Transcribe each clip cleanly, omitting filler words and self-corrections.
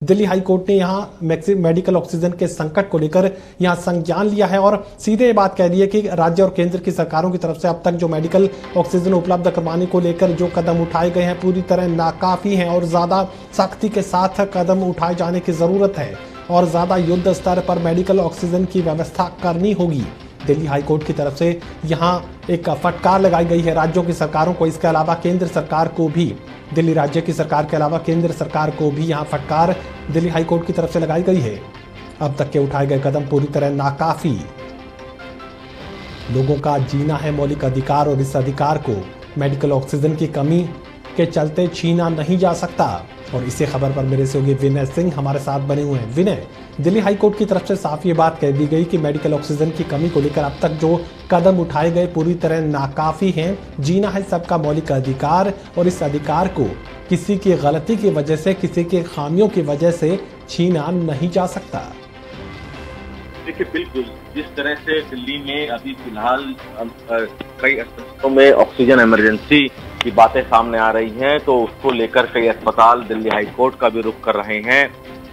Delhi high court ने यहां medical oxygen के संकट को लेकर यहां संज्ञान लिया है और सीधे ये बात कह दी है कि राज्य और केंद्र की सरकारों की तरफ से अब तक जो मेडिकल ऑक्सीजन उपलब्ध करवाने को लेकर जो कदम उठाए गए हैं पूरी तरह नाकाफी हैं और ज्यादा सख्ती के साथ कदम उठाए जाने की जरूरत है और ज्यादा युद्ध स्तर पर मेडिकल ऑक्सीजन की व्यवस्था करनी होगी। दिल्ली हाई कोर्ट की तरफ से यहां एक फटकार लगाई गई है राज्यों की सरकारों को, इसके अलावा केंद्र सरकार को भी, दिल्ली राज्य की सरकार के अलावा केंद्र सरकार को भी यहां फटकार दिल्ली हाई कोर्ट की तरफ से लगाई गई है। अब तक के उठाए गए कदम पूरी तरह नाकाफी। लोगों का जीना है मौलिक अधिकार और इस अधिकार को मेडिकल ऑक्सीजन की कमी के चलते छीना नहीं जा सकता। और इसी खबर पर मेरे सहयोगी विनय सिंह हमारे साथ बने हुए हैं। विनय, दिल्ली हाई कोर्ट की तरफ से साफ ये बात कह दी गई कि मेडिकल ऑक्सीजन की कमी को लेकर अब तक जो कदम उठाए गए पूरी तरह नाकाफी हैं। जीना है सबका मौलिक अधिकार और इस अधिकार को किसी की गलती की वजह से, किसी के खामियों की वजह से छीना नहीं जा सकता। देखिए, बिल्कुल जिस तरह से दिल्ली में अभी फिलहाल कई अस्पतालों में ऑक्सीजन इमरजेंसी की बातें सामने आ रही हैं, तो उसको लेकर कई अस्पताल दिल्ली हाई कोर्ट का भी रुख कर रहे हैं।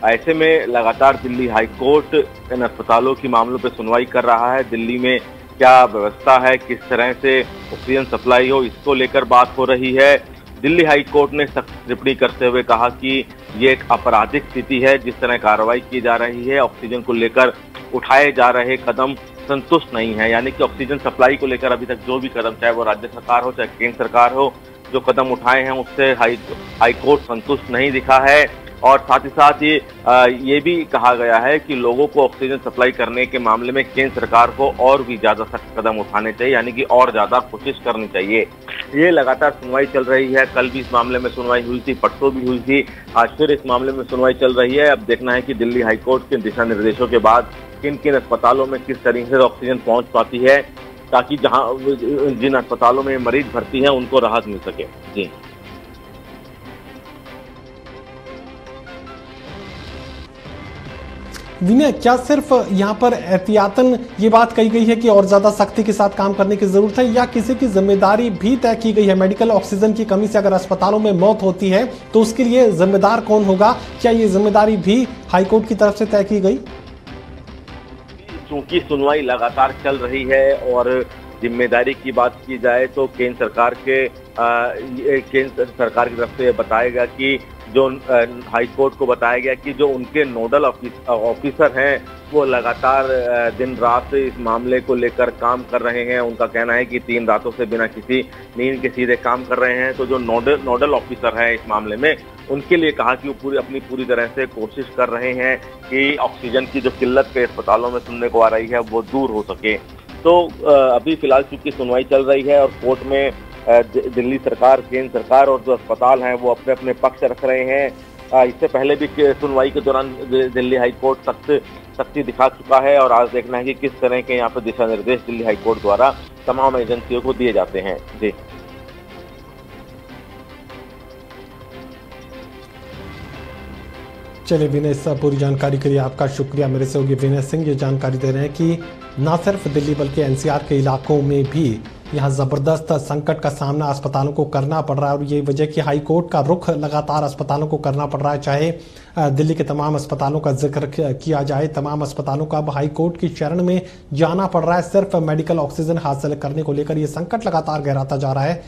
ऐसे में लगातार दिल्ली हाई कोर्ट इन अस्पतालों की मामलों पर सुनवाई कर रहा है। दिल्ली में क्या व्यवस्था है, किस तरह से ऑक्सीजन सप्लाई हो, इसको लेकर बात हो रही है। दिल्ली हाई कोर्ट ने सख्त टिप्पणी करते हुए कहा कि ये एक आपराधिक स्थिति है, जिस तरह कार्रवाई की जा रही है, ऑक्सीजन को लेकर उठाए जा रहे कदम संतुष्ट नहीं है। यानी कि ऑक्सीजन सप्लाई को लेकर अभी तक जो भी कदम, चाहे वो राज्य सरकार हो चाहे केंद्र सरकार हो, जो कदम उठाए हैं उससे हाई कोर्ट संतुष्ट नहीं दिखा है। और साथ ही साथ ये भी कहा गया है कि लोगों को ऑक्सीजन सप्लाई करने के मामले में केंद्र सरकार को और भी ज्यादा सख्त कदम उठाने चाहिए, यानी कि और ज्यादा कोशिश करनी चाहिए। ये लगातार सुनवाई चल रही है। कल भी इस मामले में सुनवाई हुई थी, परसों भी हुई थी, आज फिर इस मामले में सुनवाई चल रही है। अब देखना है कि दिल्ली हाई कोर्ट के दिशा निर्देशों के बाद किन किन अस्पतालों में किस तरीके से ऑक्सीजन पहुंच पाती है, ताकि जिन अस्पतालों में मरीज भर्ती हैं उनको राहत मिल सके। जी विनय, क्या सिर्फ यहाँ पर एहतियातन ये बात कही गई है कि और ज्यादा सख्ती के साथ काम करने की जरूरत है, या किसी की जिम्मेदारी भी तय की गई है? मेडिकल ऑक्सीजन की कमी से अगर अस्पतालों में मौत होती है तो उसके लिए जिम्मेदार कौन होगा? क्या ये जिम्मेदारी भी हाईकोर्ट की तरफ से तय की गई? चूंकि सुनवाई लगातार चल रही है और जिम्मेदारी की बात की जाए तो केंद्र सरकार की तरफ से बताया गया कि जो हाई कोर्ट को बताया गया कि जो उनके नोडल ऑफिसर हैं वो लगातार दिन रात इस मामले को लेकर काम कर रहे हैं। उनका कहना है कि 3 रातों से बिना किसी नींद के सीधे काम कर रहे हैं। तो जो नोडल ऑफिसर हैं इस मामले में, उनके लिए कहा कि वो अपनी पूरी तरह से कोशिश कर रहे हैं कि ऑक्सीजन की जो किल्लत के अस्पतालों में सुनने को आ रही है वो दूर हो सके। तो अभी फिलहाल चूंकि सुनवाई चल रही है और कोर्ट में दिल्ली सरकार, केंद्र सरकार और जो अस्पताल हैं वो अपने अपने पक्ष रख रहे हैं। इससे पहले भी सुनवाई के दौरान दिल्ली हाई कोर्ट सख्ती दिखा चुका है और आज देखना है कि किस तरह के यहाँ पर दिशा निर्देश दिल्ली हाई कोर्ट द्वारा तमाम एजेंसियों को दिए जाते हैं। जी चलिए विनय, इस पूरी जानकारी के लिए आपका शुक्रिया। मेरे सहयोगी विनय सिंह ये जानकारी दे रहे हैं कि न सिर्फ दिल्ली बल्कि एनसीआर के इलाकों में भी यहाँ जबरदस्त संकट का सामना अस्पतालों को करना पड़ रहा है और ये वजह कि हाई कोर्ट का रुख लगातार अस्पतालों को करना पड़ रहा है। चाहे दिल्ली के तमाम अस्पतालों का जिक्र किया जाए, तमाम अस्पतालों का अब हाई कोर्ट की शरण में जाना पड़ रहा है सिर्फ मेडिकल ऑक्सीजन हासिल करने को लेकर। ये संकट लगातार गहराता जा रहा है।